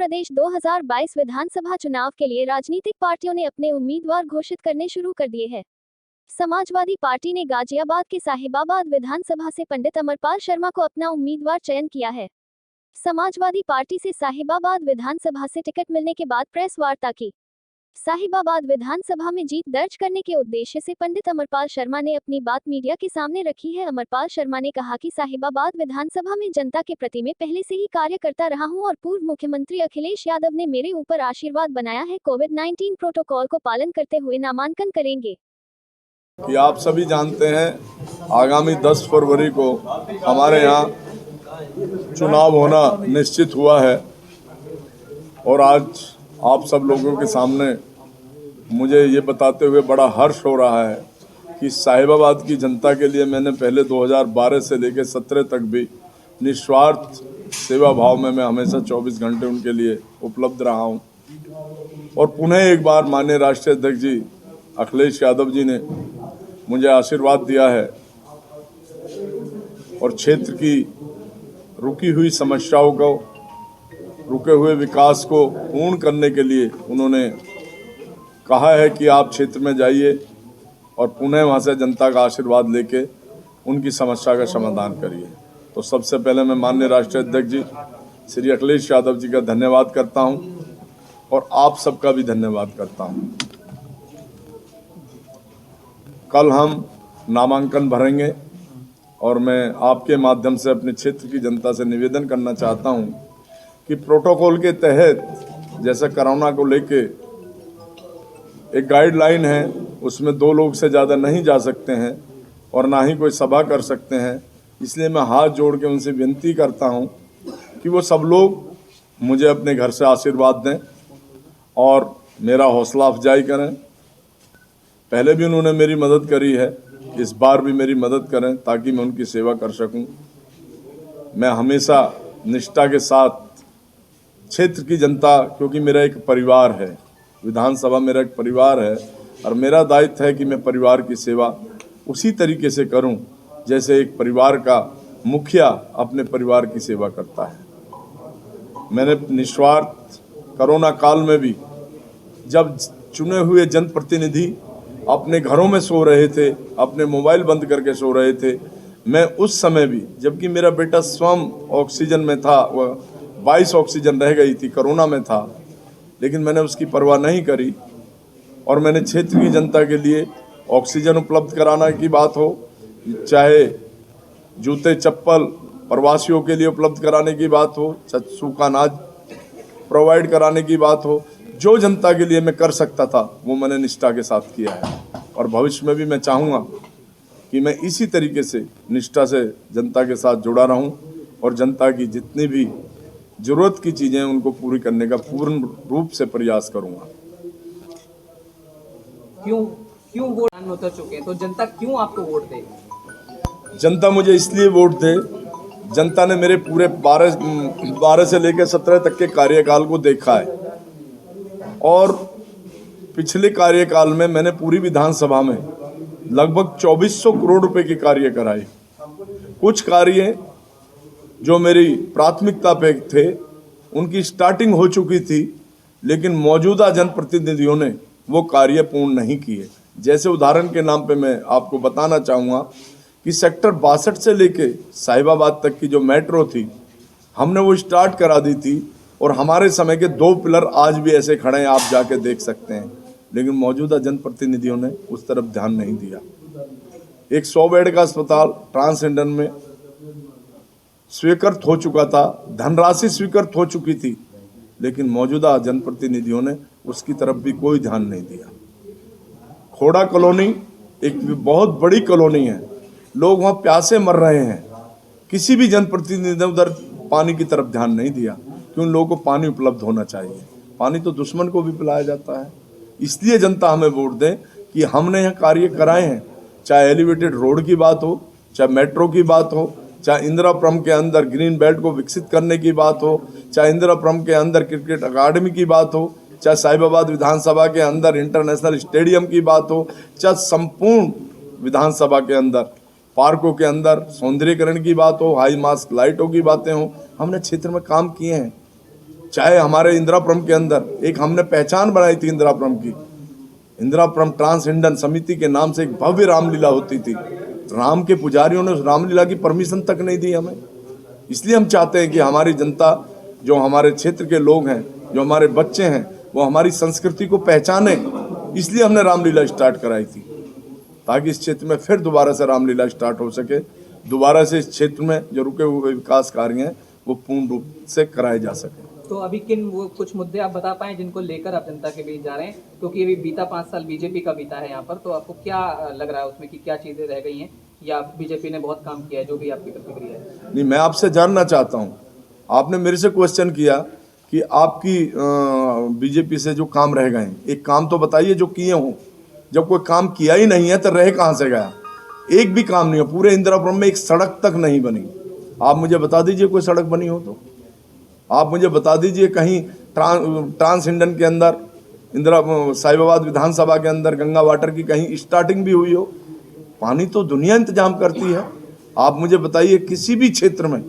प्रदेश 2022 विधानसभा चुनाव के लिए राजनीतिक पार्टियों ने अपने उम्मीदवार घोषित करने शुरू कर दिए हैं। समाजवादी पार्टी ने गाजियाबाद के साहिबाबाद विधानसभा से पंडित अमरपाल शर्मा को अपना उम्मीदवार चयन किया है। समाजवादी पार्टी से साहिबाबाद विधानसभा से टिकट मिलने के बाद प्रेस वार्ता की। साहिबाबाद विधानसभा में जीत दर्ज करने के उद्देश्य से पंडित अमरपाल शर्मा ने अपनी बात मीडिया के सामने रखी है। अमरपाल शर्मा ने कहा कि साहिबाबाद विधानसभा में जनता के प्रति मैं पहले से ही कार्य करता रहा हूं और पूर्व मुख्यमंत्री अखिलेश यादव ने मेरे ऊपर आशीर्वाद बनाया है। कोविड-19 प्रोटोकॉल को पालन करते हुए नामांकन करेंगे। कि आप सभी जानते हैं, आगामी 10 फरवरी को हमारे यहाँ चुनाव होना निश्चित हुआ है और आज आप सब लोगों के सामने मुझे ये बताते हुए बड़ा हर्ष हो रहा है कि साहिबाबाद की जनता के लिए मैंने पहले 2012 से लेकर 17 तक भी निस्वार्थ सेवा भाव में मैं हमेशा 24 घंटे उनके लिए उपलब्ध रहा हूँ। और पुनः एक बार माननीय राष्ट्रीय अध्यक्ष जी अखिलेश यादव जी ने मुझे आशीर्वाद दिया है और क्षेत्र की रुकी हुई समस्याओं को, रुके हुए विकास को पूर्ण करने के लिए उन्होंने कहा है कि आप क्षेत्र में जाइए और पुनः वहाँ से जनता का आशीर्वाद लेके उनकी समस्या का समाधान करिए। तो सबसे पहले मैं माननीय राष्ट्रीय अध्यक्ष जी श्री अखिलेश यादव जी का धन्यवाद करता हूँ और आप सबका भी धन्यवाद करता हूँ। कल हम नामांकन भरेंगे और मैं आपके माध्यम से अपने क्षेत्र की जनता से निवेदन करना चाहता हूं कि प्रोटोकॉल के तहत जैसे कोरोना को लेके एक गाइडलाइन है, उसमें 2 लोग से ज़्यादा नहीं जा सकते हैं और ना ही कोई सभा कर सकते हैं। इसलिए मैं हाथ जोड़ के उनसे विनती करता हूं कि वो सब लोग मुझे अपने घर से आशीर्वाद दें और मेरा हौसला अफजाई करें। पहले भी उन्होंने मेरी मदद करी है, इस बार भी मेरी मदद करें ताकि मैं उनकी सेवा कर सकूं। मैं हमेशा निष्ठा के साथ क्षेत्र की जनता, क्योंकि मेरा एक परिवार है, विधानसभा मेरा एक परिवार है और मेरा दायित्व है कि मैं परिवार की सेवा उसी तरीके से करूं जैसे एक परिवार का मुखिया अपने परिवार की सेवा करता है। मैंने निस्वार्थ कोरोना काल में भी जब चुने हुए जनप्रतिनिधि अपने घरों में सो रहे थे, अपने मोबाइल बंद करके सो रहे थे, मैं उस समय भी, जबकि मेरा बेटा स्वयं ऑक्सीजन में था, वह 22 ऑक्सीजन रह गई थी, कोरोना में था, लेकिन मैंने उसकी परवाह नहीं करी और मैंने क्षेत्र की जनता के लिए ऑक्सीजन उपलब्ध कराने की बात हो, चाहे जूते चप्पल प्रवासियों के लिए उपलब्ध कराने की बात हो, सूखा अनाज प्रोवाइड कराने की बात हो, जो जनता के लिए मैं कर सकता था वो मैंने निष्ठा के साथ किया है। और भविष्य में भी मैं चाहूँगा कि मैं इसी तरीके से निष्ठा से जनता के साथ जुड़ा रहूं और जनता की जितनी भी ज़रूरत की चीज़ें उनको पूरी करने का पूर्ण रूप से प्रयास करूँगा। क्यों वोट उतर चुके हैं, तो जनता क्यों आपको वोट दे? जनता मुझे इसलिए वोट दे, जनता ने मेरे पूरे 12 से लेकर 17 तक के कार्यकाल को देखा है और पिछले कार्यकाल में मैंने पूरी विधानसभा में लगभग 2400 करोड़ रुपए के कार्य कराए। कुछ कार्य जो मेरी प्राथमिकता पे थे उनकी स्टार्टिंग हो चुकी थी, लेकिन मौजूदा जनप्रतिनिधियों ने वो कार्य पूर्ण नहीं किए। जैसे उदाहरण के नाम पे मैं आपको बताना चाहूँगा कि सेक्टर 62 से लेके साहिबाबाद तक की जो मेट्रो थी हमने वो स्टार्ट करा दी थी और हमारे समय के 2 पिलर आज भी ऐसे खड़े हैं, आप जाके देख सकते हैं, लेकिन मौजूदा जनप्रतिनिधियों ने उस तरफ ध्यान नहीं दिया। एक 100 बेड का अस्पताल ट्रांसजेंडर में स्वीकृत हो चुका था, धनराशि स्वीकृत हो चुकी थी, लेकिन मौजूदा जनप्रतिनिधियों ने उसकी तरफ भी कोई ध्यान नहीं दिया। खोड़ा कॉलोनी एक बहुत बड़ी कॉलोनी है, लोग वहाँ प्यासे मर रहे हैं, किसी भी जनप्रतिनिधि ने उधर पानी की तरफ ध्यान नहीं दिया कि उन लोगों को पानी उपलब्ध होना चाहिए। पानी तो दुश्मन को भी पिलाया जाता है। इसलिए जनता हमें वोट दें कि हमने यह कार्य कराए हैं, चाहे एलिवेटेड रोड की बात हो, चाहे मेट्रो की बात हो, चाहे इंदिरापुरम के अंदर ग्रीन बेल्ट को विकसित करने की बात हो, चाहे इंदिरापुरम के अंदर क्रिकेट अकादमी की बात हो, चाहे साहिबाबाद विधानसभा के अंदर इंटरनेशनल स्टेडियम की बात हो, चाहे संपूर्ण विधानसभा के अंदर पार्कों के अंदर सौंदर्यीकरण की बात हो, हाई मास्क लाइटों की बातें हो, हमने क्षेत्र में काम किए हैं। चाहे हमारे इंदिरापुरम के अंदर एक हमने पहचान बनाई थी इंदिरापुरम की, इंदिरापुरम ट्रांसहिंडन समिति के नाम से एक भव्य रामलीला होती थी। राम के पुजारियों ने उस रामलीला की परमिशन तक नहीं दी हमें। इसलिए हम चाहते हैं कि हमारी जनता, जो हमारे क्षेत्र के लोग हैं, जो हमारे बच्चे हैं, वो हमारी संस्कृति को पहचाने। इसलिए हमने रामलीला स्टार्ट कराई थी, ताकि इस क्षेत्र में फिर दोबारा से रामलीला स्टार्ट हो सके, दोबारा से इस क्षेत्र में जो रुके हुए विकास कार्य हैं वो पूर्ण रूप से कराए जा सके। तो अभी किन वो कुछ मुद्दे आप बता पाएं जिनको लेकर आप जनता के बीच जा रहे हैं, क्योंकि अभी बीता 5 साल बीजेपी का बीता है यहाँ पर, तो आपको क्या लग रहा है उसमें कि क्या चीजें रह गई हैं या बीजेपी ने बहुत काम किया है, जो भी आपकी प्रतिक्रिया है? नहीं, मैं आपसे जानना चाहता हूँ, आपने मेरे से क्वेश्चन किया कि आपकी बीजेपी से जो काम रह गए हैं, एक काम तो बताइए जो किए हों। जब कोई काम किया ही नहीं है तो रह कहाँ से गया? एक भी काम नहीं हो, पूरे इंदिरापुरम में एक सड़क तक नहीं बनी। आप मुझे बता दीजिए कोई सड़क बनी हो तो। आप मुझे बता दीजिए कहीं ट्रांसहिंडन के अंदर, साहिबाबाद विधानसभा के अंदर गंगा वाटर की कहीं स्टार्टिंग भी हुई हो। पानी तो दुनिया इंतजाम करती है, आप मुझे बताइए किसी भी क्षेत्र में